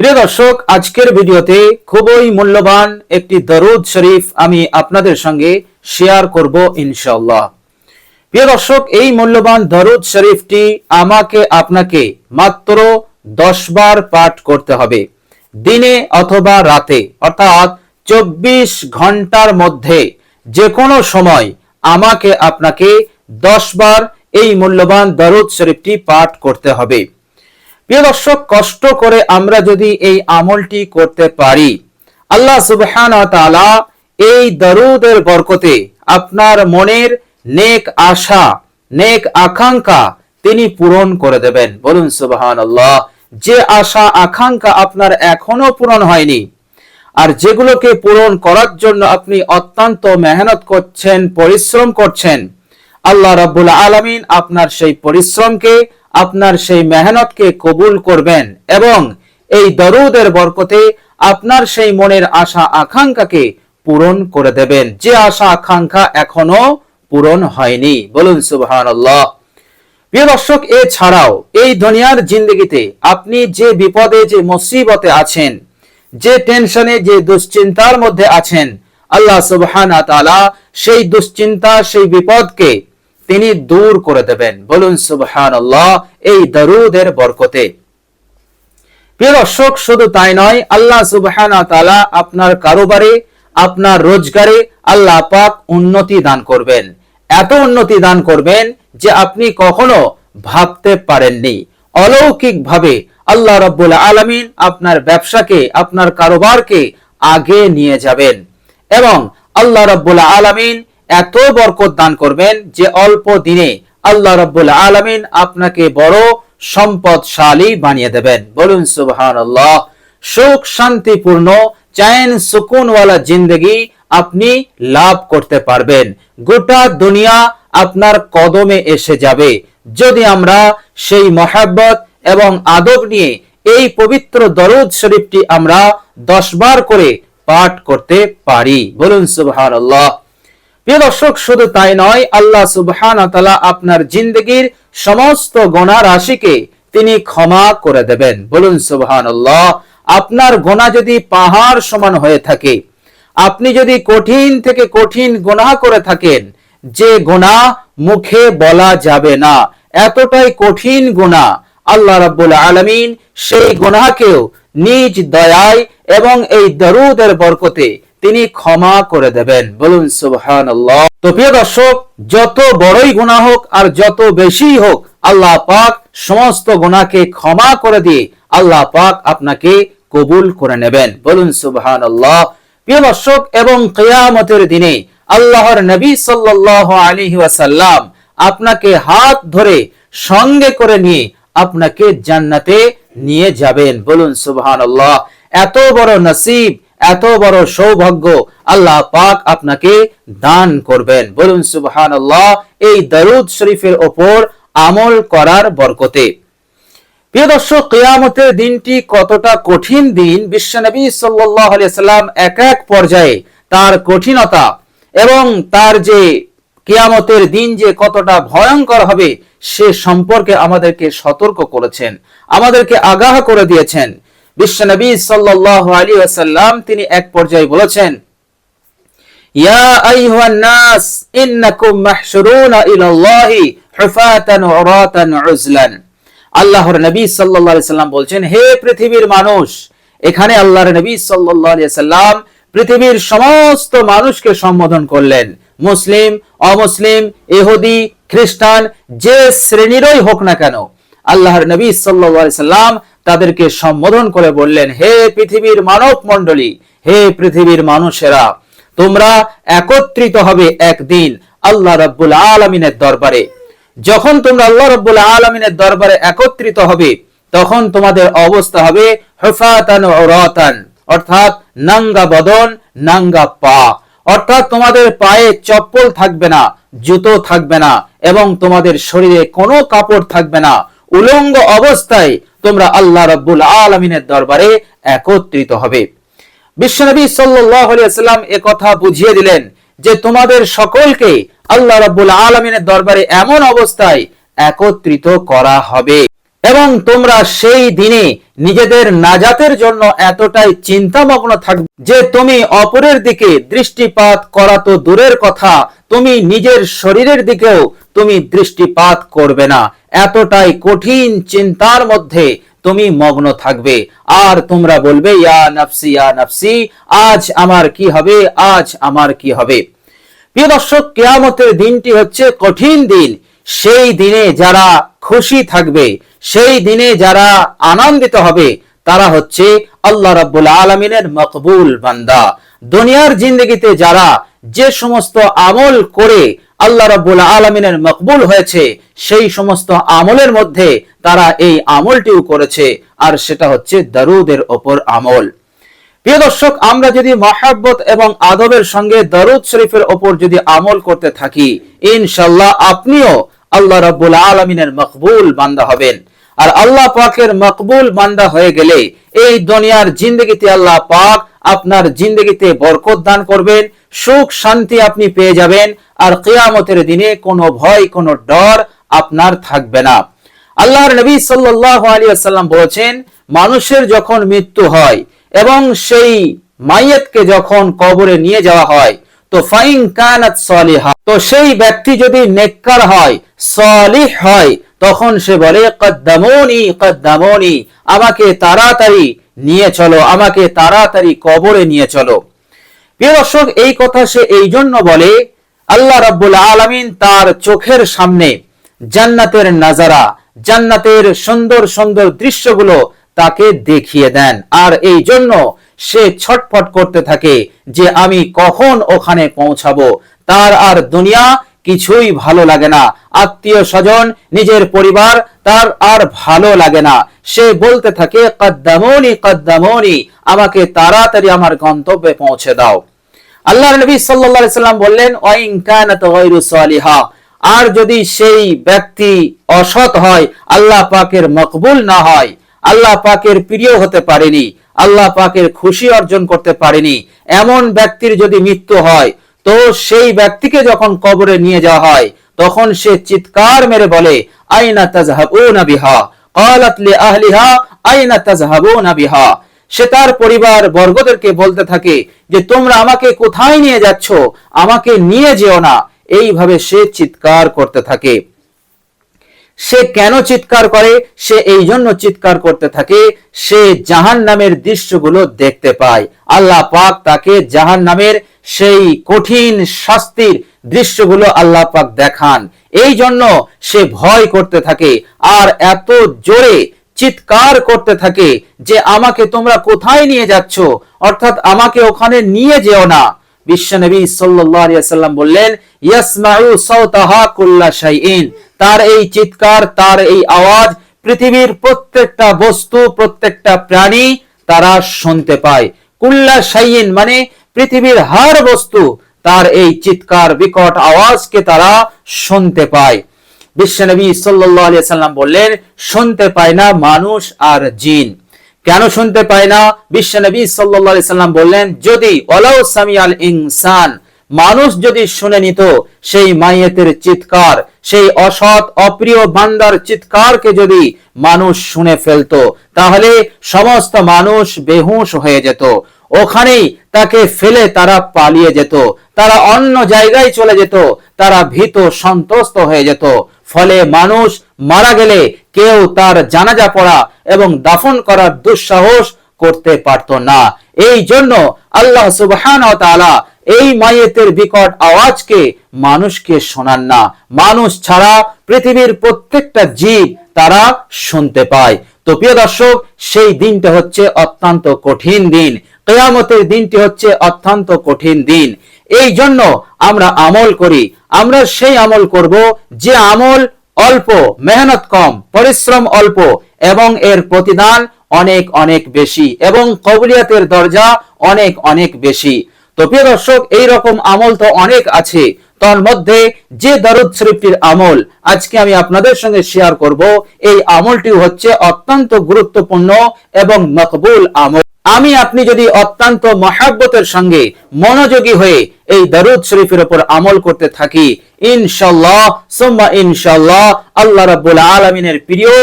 প্রিয় দর্শক, আজকের ভিডিওতে খুবই মূল্যবান একটি দরুদ শরীফ আমি আপনাদের সঙ্গে শেয়ার করব ইনশাআল্লাহ। প্রিয় দর্শক, এই মূল্যবান দরুদ শরীফটি আমাকে আপনাকে মাত্র 10 বার পাঠ করতে হবে, দিনে অথবা রাতে, অর্থাৎ 24 ঘন্টার মধ্যে যে কোনো সময় আমাকে আপনাকে 10 বার এই মূল্যবান দরুদ শরীফটি পাঠ করতে হবে। প্রিয় দর্শক, কষ্ট করে আমরা যদি এই আমলটি করতে পারি, আল্লাহ সুবহানাহু ওয়া তাআলা এই দরুদের বরকতে আপনার মনের নেক আশা, নেক আকাঙ্ক্ষা তিনি পূরণ করে দেবেন। বলুন সুবহানাল্লাহ। যে আশা আকাঙ্ক্ষা আপনার এখনো পূরণ হয়নি, আর যেগুলোকে পূরণ করার জন্য আপনি অত্যন্ত মেহনত করছেন, পরিশ্রম করছেন, আল্লাহ রাব্বুল আলামিন আপনার সেই পরিশ্রমকে, আপনার সেই মেহনতকে কবুল করবেন এবং এই দরুদের বরকতে আপনার সেই মনের আশা আকাঙ্ক্ষাকে পূরণ করে দেবেন, যে আশা আকাঙ্ক্ষা এখনো পূরণ হয়নি। বলুন সুবহানাল্লাহ। প্রিয় দর্শক, এছাড়াও এই দুনিয়ার জিন্দেগিতে আপনি যে বিপদে, যে মুসিবতে আছেন, যে টেনশনে, যে দুশ্চিন্তার মধ্যে আছেন, আল্লাহ সুবহানাহু ওয়া তাআলা সেই দুশ্চিন্তা, সেই বিপদকে তিনি দূর করে দেবেন। বলুন সুবহানাল্লাহ, এই দরুদের বরকতে। প্রিয় দর্শক, শুধু তাই নয়, আল্লাহ সুবহানাহু ওয়া তাআলা আপনার কারোবারে, আপনার রোজগারে আল্লাহ পাক উন্নতি দান করবেন। এত উন্নতি দান করবেন যে আপনি কখনো ভাবতে পারেননি। অলৌকিকভাবে আল্লাহ রাব্বুল আলামিন আপনার ব্যবসাকে, আপনার কারোবারকে আগে নিয়ে যাবেন এবং আল্লাহ রাব্বুল আলামিন এত বরকত দান করবেন যে অল্প দিনে আল্লাহ রাব্বুল আলামিন আপনাকে বড় সম্পদশালী বানিয়ে দেবেন। বলুন সুবহানাল্লাহ। সুখ শান্তিপূর্ণ, চैन সুকুনওয়ালা জিন্দেগি আপনি লাভ করতে পারবেন। গোটা দুনিয়া আপনার কদমে এসে যাবে যদি আমরা সেই মহব্বত এবং আদব নিয়ে এই পবিত্র দরুদ শরীফটি আমরা 10 বার করে পাঠ করতে পারি। বলুন সুবহানাল্লাহ। প্রিয় দর্শক, শুধু তাই নয়, আল্লাহ সুবহানাহু ওয়া তাআলা আপনার জিন্দেগির সমস্ত গুনাহ রাশিকে তিনি ক্ষমা করে দেবেন। বলুন সুবহানাল্লাহ। আপনার গুনাহ যদি পাহাড় সমান হয়ে থাকে, আপনি যদি কঠিন থেকে কঠিন গুনাহ করে থাকেন, যে গুনাহ মুখে বলা যাবে না, এতটাই কঠিন গুনাহ, আল্লাহ রাব্বুল আলামিন সেই গুনাহকেও নিজ দয়ায় এবং এই দরুদের বরকতে তিনি ক্ষমা করে দেবেন। বলুন সুবহানাল্লাহ। তো প্রিয় দর্শক, যত বড়ই গুনাহ হোক আর যত বেশি হোক, আল্লাহ পাক সমস্ত গুনাহকে ক্ষমা করে দিয়ে আল্লাহ পাক আপনাকে কবুল করে নেবেন। বলুন সুবহানাল্লাহ। প্রিয় দর্শক, এবং কিয়ামতের দিনে আল্লাহর নবী সাল্লাল্লাহু আলাইহি ওয়াসাল্লাম আপনাকে হাত ধরে সঙ্গে করে নিয়ে আপনাকে জান্নাতে নিয়ে যাবেন। বলুন সুবহানাল্লাহ। এত বড় নসিব, এত বড় সৌভাগ্য আল্লাহ পাক আপনাকে দান করবেন। বলুন সুবহানাল্লাহ, এই দরুদ শরীফের উপর আমল করার বরকতে। প্রিয় দর্শক, কিয়ামতের দিনটি কতটা কঠিন দিন, বিশ্বনবী সাল্লাল্লাহু আলাইহি সাল্লাম এক এক পর্যায়ে তার কঠিনতা এবং তার যে কিয়ামতের দিন যে কতটা ভয়ঙ্কর হবে সে সম্পর্কে আমাদেরকে সতর্ক করেছেন, আমাদেরকে আগাহ করে দিয়েছেন। বিশ্বনবী সাল্লাল্লাহু আলাইহি ওয়াসাল্লাম তিনি এক পর্যায়ে বলেছেন, ইয়া আইয়ুহান নাস ইন্নাকুম মাহশুরুনা ইলাল্লাহি হুফাতান উরাতান উজলান। আল্লাহর নবী সাল্লাল্লাহু আলাইহি সাল্লাম বলছেন, হে পৃথিবীর মানুষ। এখানে আল্লাহর নবী সাল্লাল্লাহু আলাইহি সাল্লাম পৃথিবীর সমস্ত মানুষকে সম্বোধন করলেন, মুসলিম, অমুসলিম, ইহুদি, খ্রিস্টান, যে শ্রেণীরই হোক না কেন, আল্লাহর নবী সাল্লাল্লাহু আলাইহি সাল্লাম তাদেরকে সম্বোধন করে বললেন, হে পৃথিবীর মানব মণ্ডলী, হে পৃথিবীর মানুষেরা, তোমরা একত্রিত হবে একদিন আল্লাহ রাব্বুল আলামিনের দরবারে। যখন তোমরা আল্লাহ রাব্বুল আলামিনের দরবারে একত্রিত হবে, তখন তোমাদের অবস্থা হবে হুফাতান উরাতান, অর্থাৎ নাঙ্গা বদন, নাঙ্গা পা, অর্থাৎ তোমাদের পায়ে চপ্পল থাকবে না, জুতো থাকবে না এবং তোমাদের শরীরে কোনো কাপড় থাকবে না। উলঙ্গ অবস্থায় তোমরা আল্লাহ রাব্বুল আলামিনের দরবারে একত্রিত হবে। বিশ্বনবী সাল্লাল্লাহু আলাইহি ওয়াসাল্লাম একথা বুঝিয়ে দিলেন যে তোমাদের সকলকে আল্লাহ রাব্বুল আলামিনের দরবারে এমন অবস্থায় একত্রিত করা হবে এবং তোমরা সেই দিনে নিজেদের নাজাতের জন্য এতটাই চিন্তামগ্ন থাকবে যে তুমি অপরের দিকে দৃষ্টিপাত করা তো দূরের কথা, তুমি নিজের শরীরের দিকেও তুমি দৃষ্টিপাত করবে না। এতটাই কঠিন চিন্তার মধ্যে তুমি মগ্ন থাকবে। আর তোমরা বলবে ইয়া নাফসি ইয়া নাফসি, আজ আমার কি হবে, আজ আমার কি হবে। প্রিয় দর্শক, কিয়ামতের দিনটি হচ্ছে কঠিন দিন। সেই দিনে যারা খুশি থাকবে, সেই দিনে যারা আনন্দিত হবে, তারা হচ্ছে আল্লাহ রাব্বুল আলামিনের মকবুল বান্দা। দুনিয়ার জিন্দেগিতে যারা যে সমস্ত আমল করে আল্লাহ রাব্বুল আলামিনের মকবুল হয়েছে, সেই সমস্ত আমলের মধ্যে তারা এই আমলটিও করেছে, আর সেটা হচ্ছে দরুদের ওপর আমল। প্রিয় দর্শক, আমরা যদি মহব্বত এবং আদবের সঙ্গে দরুদ শরীফের ওপর যদি আমল করতে থাকি, ইনশাআল্লাহ আপনিও আল্লাহ রাব্বুল আলামিনের মকবুল বান্দা হবেন। আর আল্লাহ পাকের মকবুল বান্দা হয়ে গেলে এই দুনিয়ার জিন্দেগিতে আল্লাহ পাক আপনার জিন্দেগিতে বরকত দান করবেন, সুখ শান্তি আপনি পেয়ে যাবেন, আর কিয়ামতের দিনে কোনো ভয় কোনো ডর আপনার থাকবে না। আল্লাহর নবী সাল্লাল্লাহু আলাইহি ওয়াসাল্লাম বলেছেন, মানুষের যখন মৃত্যু হয় এবং সেই মাইয়াতকে যখন কবরে নিয়ে যাওয়া হয়, তো ফাইন কানাত সালিহা, তো সেই ব্যক্তি যদি নেককার হয়, সালিহ হয়, তখন সে বলে কদ্দামুনি কদ্দামুনি, আমাকে তাড়াতাড়ি নিয়ে চলো, আমাকে তাড়াতাড়ি কবরে নিয়ে চলো। প্রিয় দর্শক, এই কথা সে এই জন্য বলে, আল্লাহ রাব্বুল আলামিন তার চোখের সামনে জান্নাতের নাজারা, জান্নাতের সুন্দর সুন্দর দৃশ্যগুলো তাকে দেখিয়ে দেন, আর এই জন্য সে ছটফট করতে থাকে যে আমি কখন ওখানে পৌঁছাবো। তার আর দুনিয়া কিছুই ভালো লাগে না, আত্মীয় স্বজন, নিজের পরিবার তার আর ভালো লাগে না। সে বলতে থাকে কদ্দামুনি কদ্দামুনি, আমাকে তাড়াতাড়ি আমার গন্তব্যে পৌঁছে দাও। আল্লাহর নবী সাল্লাল্লাহু আলাইহি সাল্লাম বললেন, ওয়াইন কানাত গায়রু সালিহা, আর যদি সেই ব্যক্তি অসৎ হয়, আল্লাহ পাকের মকবুল না হয়, আল্লাহ পাকের প্রিয় হতে পারেনি, আল্লাহ পাকের খুশি অর্জন করতে পারেনি, এমন ব্যক্তির যদি মৃত্যু হয়, তো সেই ব্যক্তিকে যখন কবরে নিয়ে যাওয়া হয়, তখন সে চিৎকার মেরে বলে আইনা তাযহাবুনা বিহা, ক্বালাত লি আহলিহা আইনা তাযহাবুনা বিহা। সে তার পরিবার বর্গদেরকে বলতে থাকে যে তোমরা আমাকে কোথায় নিয়ে যাচ্ছ, আমাকে নিয়ে যেও না। এইভাবে সে চিৎকার করতে থাকে। সে কেন চিৎকার করে? সে এই জন্য চিৎকার করতে থাকে, সে জাহান্নামের দৃশ্যগুলো দেখতে পায়। আল্লাহ পাক তাকে জাহান্নামের সেই কঠিন শাস্তির দৃশ্যগুলো আল্লাহ পাক দেখান, এই জন্য সে ভয় করতে থাকে আর এত জোরে চিৎকার করতে থাকে যে আমাকে তোমরা কোথায় নিয়ে যাচ্ছ, অর্থাৎ আমাকে ওখানে নিয়ে যেও না। বিশ্বনবী সাল্লাল্লাহু আলাইহি ওয়াসাল্লাম বললেন, ইয়াসমাউ সাওতাহা কুল্লা শাইইন, তার এই চিৎকার, তার এই আওয়াজ পৃথিবীর প্রত্যেকটা বস্তু, প্রত্যেকটা প্রাণী তারা শুনতে পায়। কুল্লা শাইইন মানে পৃথিবীর হর বস্তু তার এই চিৎকার বিকট আওয়াজকে তারা শুনতে পায়। বিশ্বনবী সাল্লাল্লাহু আলাইহি ওয়াসাল্লাম বললেন, শুনতে পায় না মানুষ আর জিন। কেন শুনতে পায় না? বিশ্বনবী সাল্লাল্লাহু আলাইহি ওয়াসাল্লাম বললেন, যদি ওয়ালাউ সামিআল ইনসান, মানুষ যদি শুনে নিত সেই মাইয়াতের চিৎকার, সেই অসৎ অপ্রিয় বান্দার চিৎকারকে যদি মানুষ শুনে ফেলতো, তাহলে সমস্ত মানুষ বেহুশ হয়ে যেত, ওখানেই তাকে ফেলে তারা পালিয়ে যেত, তারা অন্য জায়গায় চলে যেত, তারা ভীত সন্ত্রস্ত হয়ে যেত। ফলে মানুষ মারা গেলে কেউ তার জানাজা পড়া এবং দাফন করার দুঃসাহস করতে পারত না। এই জন্য আল্লাহ সুবহানাহু ওয়া তাআলা এই মাইয়াতের বিকট আওয়াজকে মানুষকে শোনান না। মানুষ ছাড়া পৃথিবীর প্রত্যেকটা জীব তারা শুনতে পায়। তো প্রিয় দর্শক, সেই দিনটা হচ্ছে অত্যন্ত কঠিন দিন। কিয়ামতের দিনটি হচ্ছে অত্যন্ত কঠিন দিন। এই জন্য আমরা আমল করি, আমরা সেই আমল করব যে আমল অল্প, মেহনত কম, পরিশ্রম অল্প এবং এর প্রতিদান অনেক অনেক বেশি এবং কবুলিয়াতের দরজা অনেক অনেক বেশি। তো প্রিয় দর্শক, এই রকম আমল তো অনেক আছে, তার মধ্যে যে দরুদ শরীফটির আমল আজকে আমি আপনাদের সঙ্গে শেয়ার করব, এই আমলটি হচ্ছে অত্যন্ত গুরুত্বপূর্ণ এবং মকবুল আমল। আমি আপনি যদি অত্যন্ত মহব্বতের সঙ্গে মনোযোগী হয়ে এই দরুদ শরীফের উপর আমল করতে থাকি, ইনশাআল্লাহ সুম্মা ইনশাআল্লাহ আল্লাহ রাব্বুল আলামিনের প্রিয়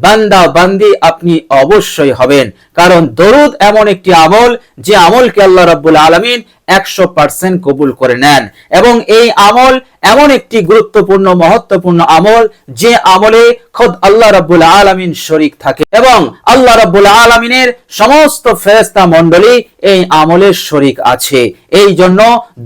বান্দা বান্দি আপনি অবশ্যই হবেন। কারণ দরুদ এমন একটি আমল যে আমলকে আল্লাহ রাব্বুল আলামিন 100% কবুল করে নেন, এবং এই আমল এমন একটি গুরুত্বপূর্ণ মহত্বপূর্ণ আমল যে আমলে খোদ আল্লাহ রাব্বুল আলামিন শরীক থাকে, এবং আল্লাহ রাব্বুল আলামিনের সমস্ত ফেরেশতা মণ্ডলী এই আমলের শরীক আছে। এই জন্য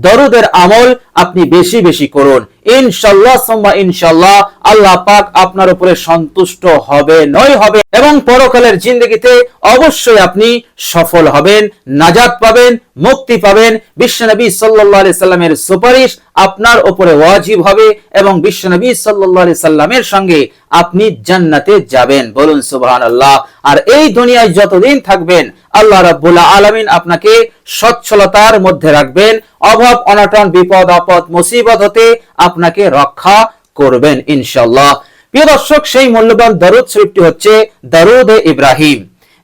দরুদের আমল আপনি বেশি বেশি করুন। ইনশাআল্লাহ সুম্মা ইনশাআল্লাহ আল্লাহ পাক আপনার উপরে সন্তুষ্ট হবেনই হবে, এবং পরকালের জিন্দেগিতে অবশ্যই আপনি সফল হবেন, নাজাত পাবেন, মুক্তি পাবেন। বিশ্বনবী সাল্লাল্লাহু আলাইহি সাল্লামের সুপারিশ আপনার উপরে ওয়াজিব হবে, এবং বিশ্বনবী সাল্লাল্লাহু আলাইহি সাল্লামের সঙ্গে আপনি জান্নাতে যাবেন। বলুন সুবহানাল্লাহ। আর এই দুনিয়ায় যতদিন থাকবেন আল্লাহ রাব্বুল আলামিন আপনাকে সচ্ছলতার মধ্যে রাখবেন, অভাব অনটন বিপদ আপদ মুসিবত হতে আপনাকে রক্ষা করবেন ইনশাআল্লাহ। প্রিয় দর্শক, সেই মূল্যবান দরুদ শরীফটি হচ্ছে দরুদ ইব্রাহিম,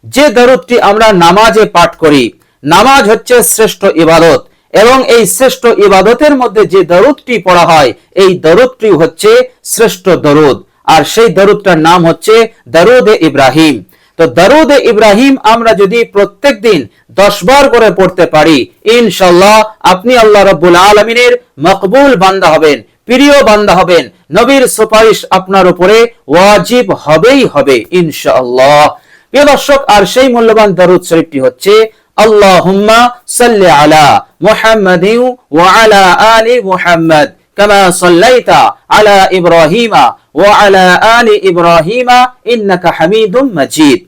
যে দরুদটি আমরা নামাজে পাঠ করি। নামাজ হচ্ছে শ্রেষ্ঠ ইবাদত, এবং এই শ্রেষ্ঠ ইবাদতের মধ্যে যে দরুদটি পড়া হয় এই দরুদটি হচ্ছে শ্রেষ্ঠ দরুদ, আর সেই দরুদটার নাম হচ্ছে দরুদ ইব্রাহিম। তো দরুদ ইব্রাহিম আমরা যদি প্রত্যেকদিন 10 বার করে পড়তে পারি ইনশাআল্লাহ আপনি আল্লাহ রাব্বুল আলামিনের মকবুল বান্দা হবেন, প্রিয় বান্দা হবেন। নবীর সুপারিশ আপনার উপরে ওয়াজিব হবেই হবে ইনশাআল্লাহ। প্রিয় দর্শক, আর সেই মূল্যবান দরুদ শরীফটি হচ্ছে আল্লাহুম্মা সাল্লি আলা মুহাম্মাদিন ওয়া আলা আলি মুহাম্মাদ কামা সাল্লাইতা আলা ইব্রাহিমা ওয়া আলা আলি ইব্রাহিমা ইন্নাকা হামিদুম মাজিদ।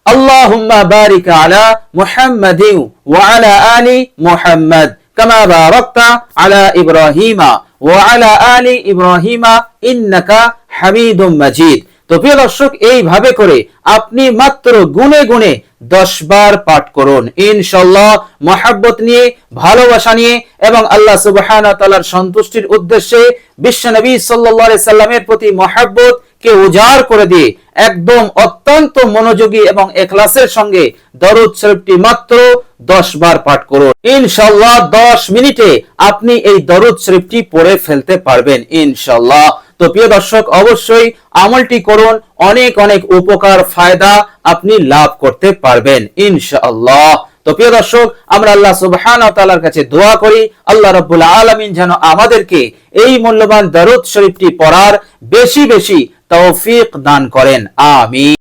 আল্লাহুম্মা বারিক আলা মুহাম্মাদিন ওয়া আলা আলি মুহাম্মাদ কামা বারাকতা আলা ইব্রাহিমা ওয়া আলা আলি ইব্রাহিমা ইন্নাকা হামিদুম মাজিদ। তো প্রিয় দর্শক, এইভাবে করে আপনি মাত্র গুনে গুনে 10 বার পাঠ করুন ইনশাআল্লাহ, মহব্বত নিয়ে, ভালোবাসা নিয়ে, এবং আল্লাহ সুবহানাহু ওয়া তাআলার সন্তুষ্টির উদ্দেশ্যে বিশ্বনবী সাল্লাল্লাহু আলাইহি সাল্লামের প্রতি মহব্বত কে উজাড় করে দিয়ে একদম অত্যন্ত মনোযোগী এবং ইখলাসের সঙ্গে দরুদ শরীফটি মাত্র 10 বার পাঠ করুন ইনশাআল্লাহ। 10 মিনিটে আপনি এই দরুদ শরীফটি পড়ে ফেলতে পারবেন ইনশাআল্লাহ। তো প্রিয় দর্শক, অবশ্যই আমলটি করুন, অনেক অনেক উপকার ফায়দা আপনি লাভ করতে পারবেন ইনশাআল্লাহ। তো প্রিয় দর্শক, আমরা আল্লাহ সুবহানাহু ওয়া তাআলার কাছে দোয়া করি আল্লাহ রাব্বুল আলামিন যেন আমাদেরকে এই মূল্যবান দরুদ শরীফটি পড়ার বেশি বেশি তৌফিক দান করেন। আমিন।